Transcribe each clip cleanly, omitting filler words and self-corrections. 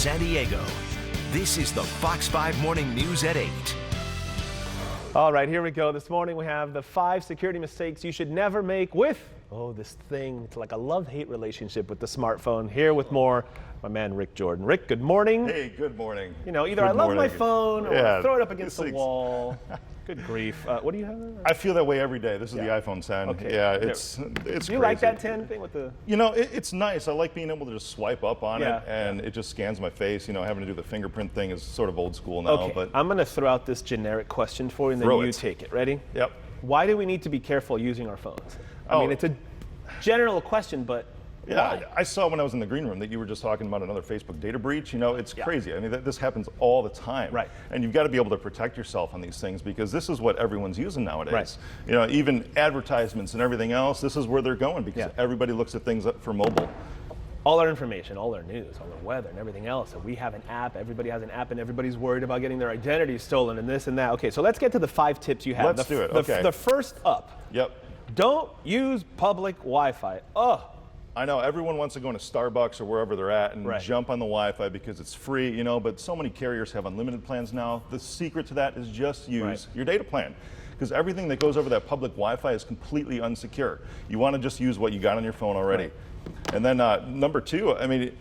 San Diego. This is the Fox 5 Morning News at 8. All right, here we go. This morning we have the 5 security mistakes you should never make with, this thing. It's like a love-hate relationship with the smartphone. Here with more, my man Rick Jordan. Rick, good morning. Hey, good morning. You know, either Good I love morning. my phone or I throw it up against the things- wall. Good grief. What do you have? I feel that way every day. This is the Yeah. iPhone 10. Okay. Yeah, There- it's Do crazy. you like that 10 thing with the... You know, it's nice. I like being able to just swipe up on Yeah, it, and it just scans my face. You know, having to do the fingerprint thing is sort of old school now. Okay, But I'm going to throw out this generic question for you, and then Throw you it. take it. Ready? Yep. Why do we need to be careful using our phones? I Oh. mean, it's a general question, but Yeah, why? I saw when I was in the green room that you were just talking about another Facebook data breach. You know, it's Yeah. crazy. I mean, this happens all the time. Right. And you've got to be able to protect yourself on these things because this is what everyone's using nowadays. Right. You know, even advertisements and everything else, this is where they're going because Yeah. everybody looks at things for mobile. All our information, all our news, all our weather and everything else. And we have an app, everybody has an app, and everybody's worried about getting their identity stolen and this and that. Okay, so let's get to the 5 tips you have. Let's do it, okay. The first up, Yep. don't use public Wi-Fi. I know everyone wants to go into Starbucks or wherever they're at and Right. jump on the Wi-Fi because it's free, you know, but so many carriers have unlimited plans now. The secret to that is just use Right. your data plan because everything that goes over that public Wi-Fi is completely unsecure. You want to just use what you got on your phone already. Right. And then number 2, I mean,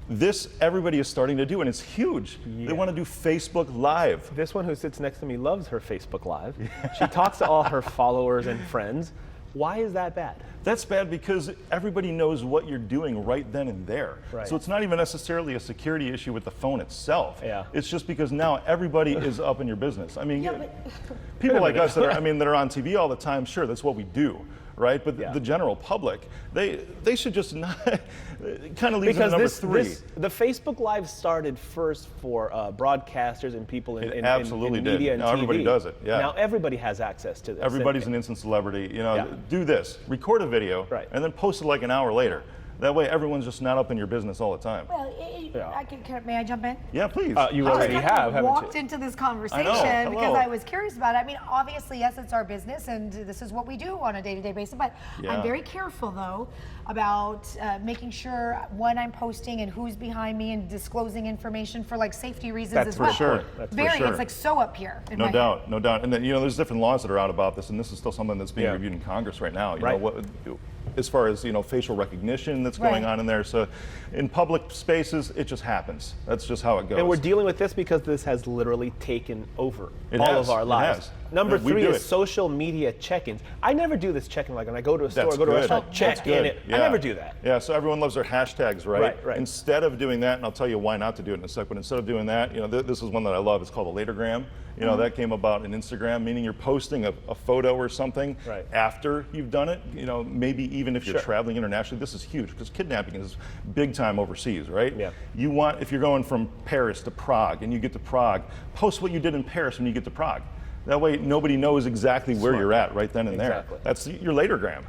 this everybody is starting to do and it's huge. Yeah. They want to do Facebook Live. This one who sits next to me loves her Facebook Live. She talks to all her followers and friends. Why is that bad? That's bad because everybody knows what you're doing right then and there. Right. So it's not even necessarily a security issue with the phone itself. Yeah. It's just because now everybody is up in your business. I mean, Yeah, people like us that are on TV all the time, sure, that's what we do, right? But Yeah. the general public, they should just not kind of leave Because number 3. the Facebook Live started first for broadcasters and people in, It in, absolutely in did. media and Now TV. everybody does it, yeah. Now everybody has access to this. Everybody's And- an instant celebrity. You know, Yeah. do this, record a video, Right. and then post it like an hour later. That way everyone's just not up in your business all the time. Well, Yeah. may I jump in? Yeah, please. You I already just have, haven't walked you? into this conversation Hello. because I was curious about it. I mean, obviously, yes, it's our business, and this is what we do on a day-to-day basis. But Yeah. I'm very careful, though, about making sure when I'm posting and who's behind me and disclosing information for like safety reasons That's as for well. sure. That's for Very, sure. it's like so up here. In No my doubt, head. no doubt. And then, you know, there's different laws that are out about this, and this is still something that's being Yeah. reviewed in Congress right now. You Right. know, as far as, you know, facial recognition that's going Right. on in there. So in public spaces, it just happens. That's just how it goes. And we're dealing with this because this has literally taken over It all has, of our it lives. has. Number Yeah, we 3 do is it. social media check-ins. I never do this check-in like when I go to a store, That's go to a good. restaurant, That's check in good. it. I Yeah. never do that. Yeah, so everyone loves their hashtags, right? Right, right. Instead of doing that, and I'll tell you why not to do it in a sec, but instead of doing that, you know, this is one that I love. It's called a latergram. You know, that came about in Instagram, meaning you're posting a photo or something Right. after you've done it. You know, maybe even if you're Sure. traveling internationally. This is huge because kidnapping is big time overseas, right? Yeah. You want, if you're going from Paris to Prague and you get to Prague, post what you did in Paris when you get to Prague. That way, nobody knows exactly where Smart. you're at right then and Exactly. there. That's your latergram.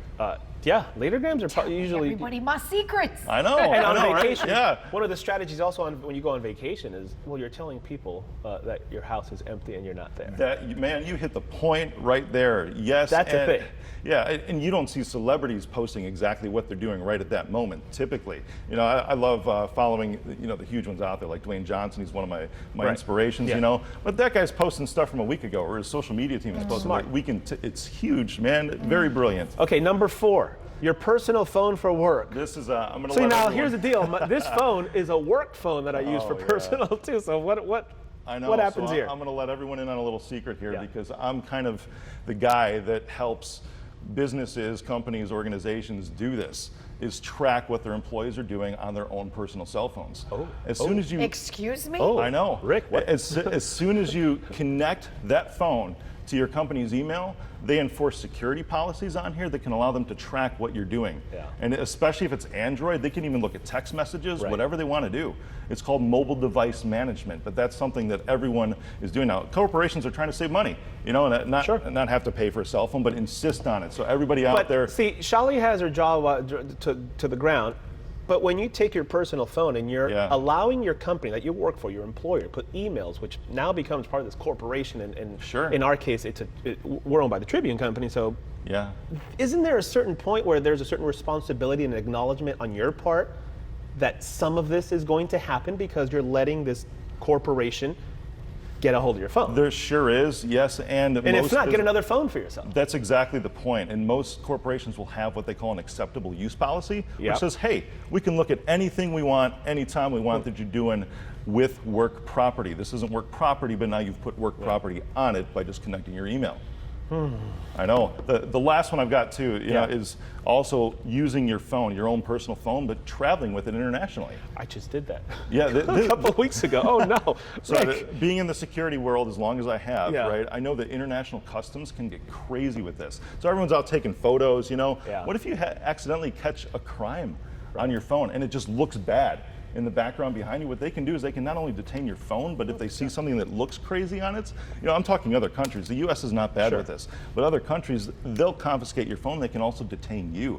Yeah, latergrams are probably usually... Everybody, my secrets. I know. And I on know, right? vacation, Yeah. one of the strategies also when you go on vacation is, well, you're telling people that your house is empty and you're not there. Man, you hit the point right there. Yes, That's a thing. Yeah, and you don't see celebrities posting exactly what they're doing right at that moment. Typically, you know, I love following, you know, the huge ones out there like Dwayne Johnson. He's one of my Right. inspirations. Yeah. You know, but that guy's posting stuff from a week ago, or his social media team is posting. Smart. Like, it's huge, man. Very brilliant. Okay, number 4, your personal phone for work. This is I'm gonna. See, let now everyone- here's the deal. This phone is a work phone that I use for Oh, yeah. personal too. So what I know. what happens so here? I'm going to let everyone in on a little secret here Yeah. because I'm kind of the guy that helps businesses, companies, organizations do this, is track what their employees are doing on their own personal cell phones. As soon as you... Excuse me? Oh. I know. Rick, what? As soon as you connect that phone to your company's email, they enforce security policies on here that can allow them to track what you're doing. Yeah. And especially if it's Android, they can even look at text messages, Right. whatever they want to do. It's called mobile device management, but that's something that everyone is doing now. Corporations are trying to save money, you know, and Sure. not have to pay for a cell phone, but insist on it. So everybody out But there, see, Shali has her jaw to the ground. But when you take your personal phone and you're Yeah. allowing your company that you work for, your employer, put emails, which now becomes part of this corporation, and Sure. in our case, we're owned by the Tribune Company, so yeah. isn't there a certain point where there's a certain responsibility and acknowledgement on your part that some of this is going to happen because you're letting this corporation get a hold of your phone? There sure is, yes, and if not, get another phone for yourself. That's exactly the point. And most corporations will have what they call an acceptable use policy, Yep. which says, hey, we can look at anything we want, anytime we want that you're doing with work property. This isn't work property, but now you've put work property on it by just connecting your email. I know. The last one I've got too, you know, is also using your phone, your own personal phone, but traveling with it internationally. I just did that. Yeah, a couple of weeks ago. Oh no. So Rick. being in the security world as long as I have, Yeah. right, I know that international customs can get crazy with this. So everyone's out taking photos, you know. Yeah. What if you accidentally catch a crime on your phone and it just looks bad in the background behind you? What they can do is they can not only detain your phone, but if they see something that looks crazy on it, you know, I'm talking other countries. The US is not bad Sure. with this, but other countries, they'll confiscate your phone. They can also detain you.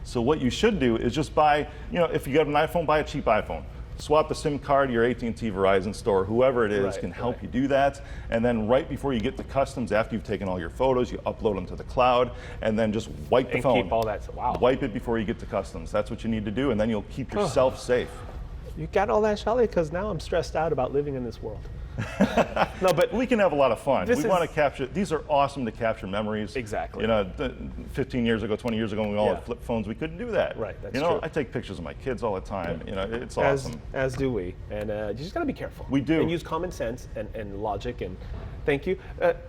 So what you should do is just buy, you know, if you got an iPhone, buy a cheap iPhone. Swap the SIM card, your AT&T, Verizon store, whoever it is Right, can help right. you do that. And then right before you get to customs, after you've taken all your photos, you upload them to the cloud, and then just wipe the And phone. keep all that. Wow. Wipe it before you get to customs. That's what you need to do, and then you'll keep yourself safe. You got all that, Shelly? Because now I'm stressed out about living in this world. No, but We can have a lot of fun. This We want is- to capture, these are awesome to capture memories. Exactly. You know, 15 years ago, 20 years ago, when we all Yeah. had flip phones, we couldn't do that. Right, that's You know, true. I take pictures of my kids all the time. You know, it's as, awesome. as do we. And you just got to be careful. We do. And use common sense and logic. And thank you.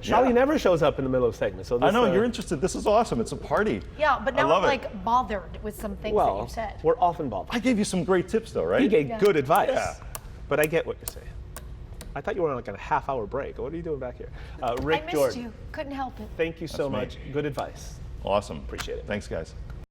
Shelly Yeah. never shows up in the middle of segments. So this, I know, you're interested. This is awesome. It's a party. Yeah, but I now love I'm it. like bothered with some things that Well, you said. we're often bothered. I gave you some great tips, though, right? He gave Yeah. good advice. Yeah. But I get what you're saying. I thought you were on like a half-hour break. What are you doing back here? Rick I missed Jordan, you. Couldn't help it. thank you so That's me. much. Good advice. Awesome. Appreciate it. Thanks, guys.